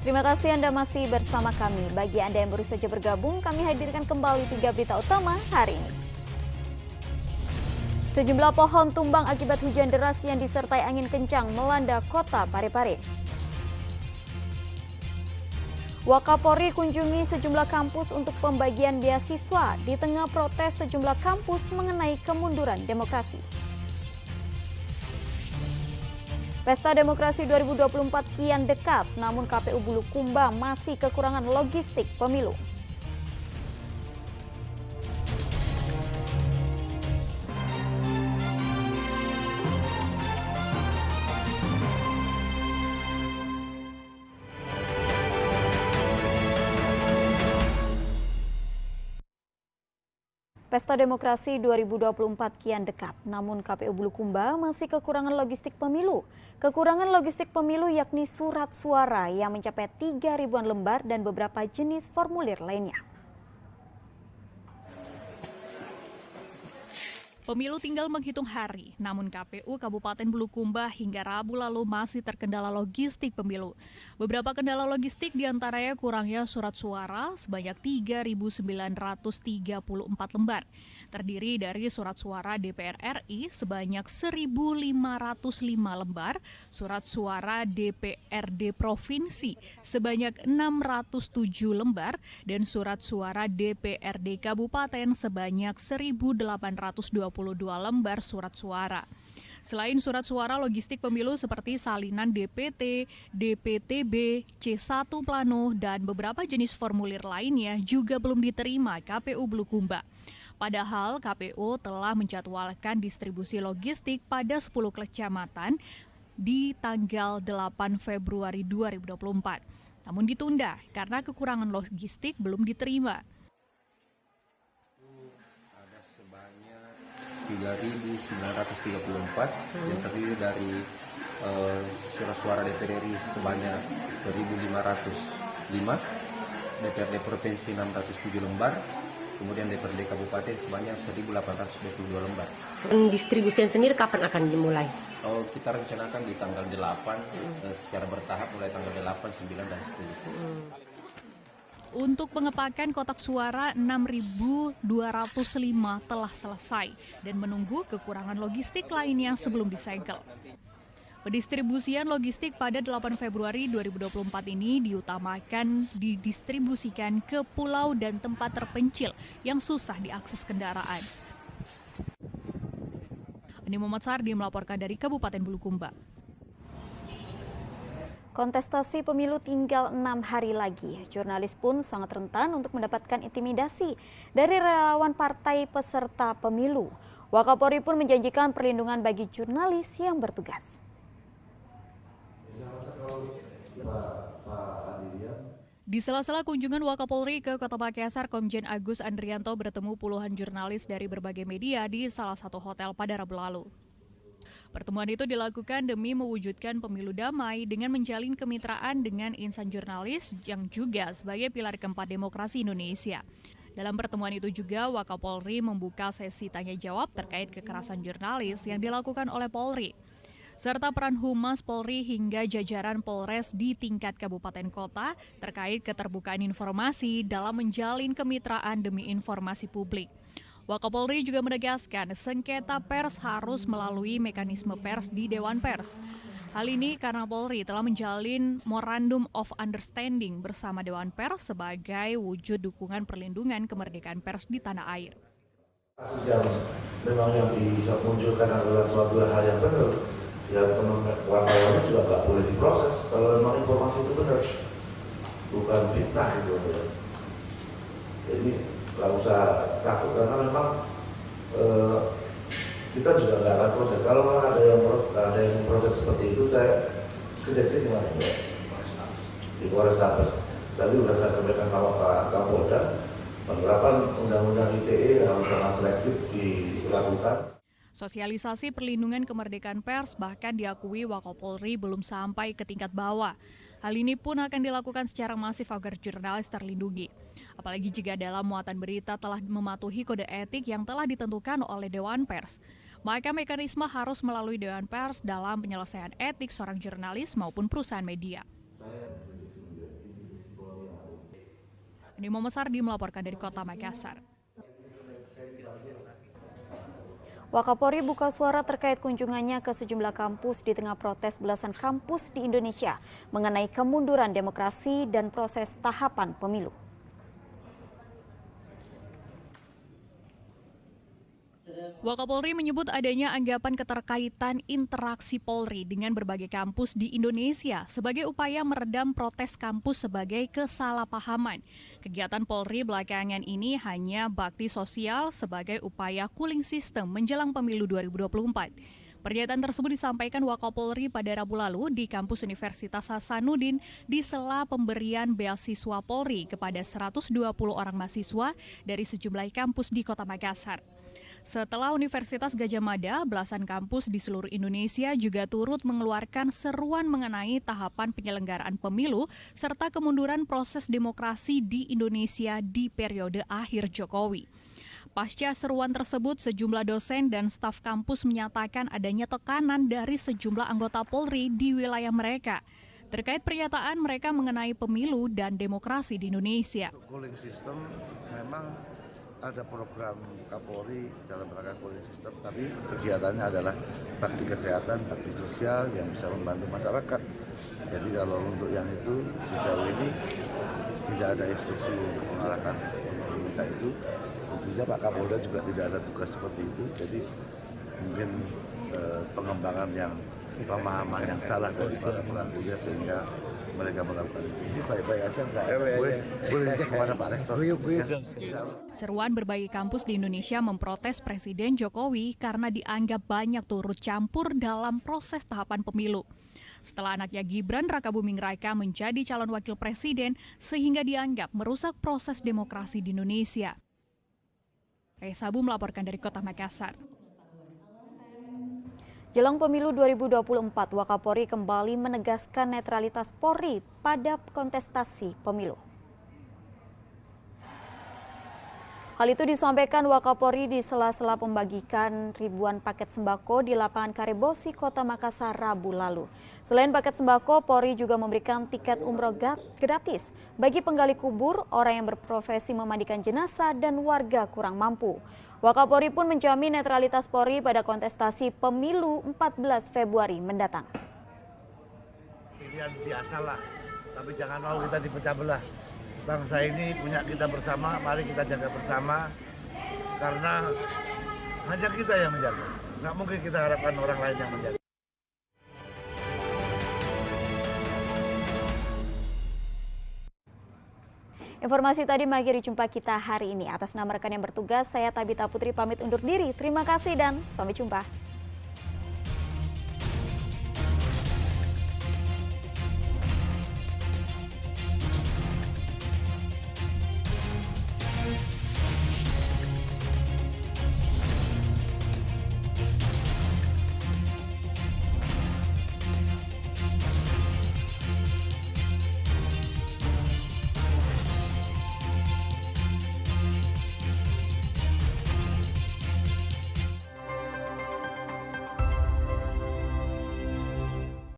Terima kasih Anda masih bersama kami. Bagi Anda yang baru saja bergabung, kami hadirkan kembali 3 berita utama hari ini. Sejumlah pohon tumbang akibat hujan deras yang disertai angin kencang melanda kota Parepare. Wakapolri kunjungi sejumlah kampus untuk pembagian beasiswa di tengah protes sejumlah kampus mengenai kemunduran demokrasi. Pesta Demokrasi 2024 kian dekat, namun KPU Bulukumba masih kekurangan logistik pemilu. Pesta Demokrasi 2024 kian dekat, namun KPU Bulukumba masih kekurangan logistik pemilu. Kekurangan logistik pemilu yakni surat suara yang mencapai 3.000 lembar dan beberapa jenis formulir lainnya. Pemilu tinggal menghitung hari, namun KPU Kabupaten Bulukumba hingga Rabu lalu masih terkendala logistik pemilu. Beberapa kendala logistik diantaranya kurangnya surat suara sebanyak 3.934 lembar, terdiri dari surat suara DPR RI sebanyak 1.505 lembar, surat suara DPRD Provinsi sebanyak 607 lembar, dan surat suara DPRD Kabupaten sebanyak 1.822 lembar surat suara. Selain surat suara, logistik pemilu seperti salinan DPT, DPTB, C1 plano, dan beberapa jenis formulir lainnya juga belum diterima KPU Bulukumba. Padahal KPU telah menjadwalkan distribusi logistik pada 10 kecamatan di tanggal 8 Februari 2024. Namun ditunda karena kekurangan logistik belum diterima. 3.934 yang terdiri dari surat suara DPR RI sebanyak 1.505, DPRD Provinsi 607 lembar, kemudian DPRD Kabupaten sebanyak 1.822 lembar. Distribusian sendiri kapan akan dimulai? Kita rencanakan di tanggal 8 secara bertahap mulai tanggal 8, 9, dan 10. Untuk pengepakan kotak suara 6.205 telah selesai dan menunggu kekurangan logistik lainnya sebelum disegel. Pendistribusian logistik pada 8 Februari 2024 ini diutamakan didistribusikan ke pulau dan tempat terpencil yang susah diakses kendaraan. Ani Muhammad Sardi melaporkan dari Kabupaten Bulukumba. Kontestasi pemilu tinggal 6 hari lagi. Jurnalis pun sangat rentan untuk mendapatkan intimidasi dari relawan partai peserta pemilu. Wakapolri pun menjanjikan perlindungan bagi jurnalis yang bertugas. Di sela-sela kunjungan Wakapolri ke Kota Makassar, Komjen Agus Andrianto bertemu puluhan jurnalis dari berbagai media di salah satu hotel pada Rabu lalu. Pertemuan itu dilakukan demi mewujudkan pemilu damai dengan menjalin kemitraan dengan insan jurnalis yang juga sebagai pilar keempat demokrasi Indonesia. Dalam pertemuan itu juga Wakapolri membuka sesi tanya jawab terkait kekerasan jurnalis yang dilakukan oleh Polri, serta peran Humas Polri hingga jajaran Polres di tingkat kabupaten kota terkait keterbukaan informasi dalam menjalin kemitraan demi informasi publik. Wakapolri juga menegaskan sengketa pers harus melalui mekanisme pers di Dewan Pers. Hal ini karena Polri telah menjalin Memorandum of Understanding bersama Dewan Pers sebagai wujud dukungan perlindungan kemerdekaan pers di tanah air. Kasus yang memang yang dimunculkan adalah suatu hal yang benar, ya wartawan juga nggak boleh diproses kalau memang informasi itu benar, bukan fitnah gitu. Jadi nggak usah takut karena memang kita juga nggak akan proses. Kalau memang ada yang proses seperti itu, saya kejadian di mana? Di Polrestabes. Tadi sudah saya sampaikan sama Pak Kapolda, penerapan Undang-Undang ITE harus sangat selektif dilakukan. Sosialisasi perlindungan kemerdekaan pers bahkan diakui Wakapolri belum sampai ke tingkat bawah. Hal ini pun akan dilakukan secara masif agar jurnalis terlindungi. Apalagi jika dalam muatan berita telah mematuhi kode etik yang telah ditentukan oleh Dewan Pers. Maka mekanisme harus melalui Dewan Pers dalam penyelesaian etik seorang jurnalis maupun perusahaan media. Nimo Mesardi melaporkan dari Kota Makassar. Wakapolri buka suara terkait kunjungannya ke sejumlah kampus di tengah protes belasan kampus di Indonesia mengenai kemunduran demokrasi dan proses tahapan pemilu. Wakapolri menyebut adanya anggapan keterkaitan interaksi Polri dengan berbagai kampus di Indonesia sebagai upaya meredam protes kampus sebagai kesalahpahaman. Kegiatan Polri belakangan ini hanya bakti sosial sebagai upaya cooling system menjelang pemilu 2024. Pernyataan tersebut disampaikan Wakapolri pada Rabu lalu di kampus Universitas Hasanuddin di sela pemberian beasiswa Polri kepada 120 orang mahasiswa dari sejumlah kampus di Kota Makassar. Setelah Universitas Gadjah Mada, belasan kampus di seluruh Indonesia juga turut mengeluarkan seruan mengenai tahapan penyelenggaraan pemilu serta kemunduran proses demokrasi di Indonesia di periode akhir Jokowi. Pasca seruan tersebut, sejumlah dosen dan staf kampus menyatakan adanya tekanan dari sejumlah anggota Polri di wilayah mereka terkait pernyataan mereka mengenai pemilu dan demokrasi di Indonesia. Cooling system memang ada program Kapolri dalam rangka cooling system, tapi kegiatannya adalah bakti kesehatan, bakti sosial yang bisa membantu masyarakat. Jadi kalau untuk yang itu sejauh ini tidak ada instruksi untuk mengarahkan meminta itu. Tentunya Pak Kapolda juga tidak ada tugas seperti itu. Jadi mungkin pengembangan yang pemahaman yang salah dari para pelakunya sehingga mereka melakukan ini baik-baik aja, enggak boleh dicek kepada Pak Rektor. Seruan berbagai kampus di Indonesia memprotes Presiden Jokowi karena dianggap banyak turut campur dalam proses tahapan pemilu. Setelah anaknya Gibran Rakabuming Raka menjadi calon wakil presiden sehingga dianggap merusak proses demokrasi di Indonesia. Reza Sabu melaporkan dari Kota Makassar. Jelang pemilu 2024, Wakapolri kembali menegaskan netralitas Polri pada kontestasi pemilu. Hal itu disampaikan Wakapolri di sela-sela pembagikan ribuan paket sembako di lapangan Karebosi, Kota Makassar, Rabu lalu. Selain paket sembako, Polri juga memberikan tiket umroh gratis bagi penggali kubur, orang yang berprofesi memandikan jenazah, dan warga kurang mampu. Wakapolri pun menjamin netralitas Polri pada kontestasi pemilu 14 Februari mendatang. Pilihan biasalah, tapi jangan mau kita dipecah belah. Bangsa ini punya kita bersama, mari kita jaga bersama. Karena hanya kita yang menjaga. Nggak mungkin kita harapkan orang lain yang menjaga. Informasi tadi mengakhiri jumpa kita hari ini. Atas nama rekan yang bertugas, saya Tabita Putri pamit undur diri. Terima kasih dan sampai jumpa.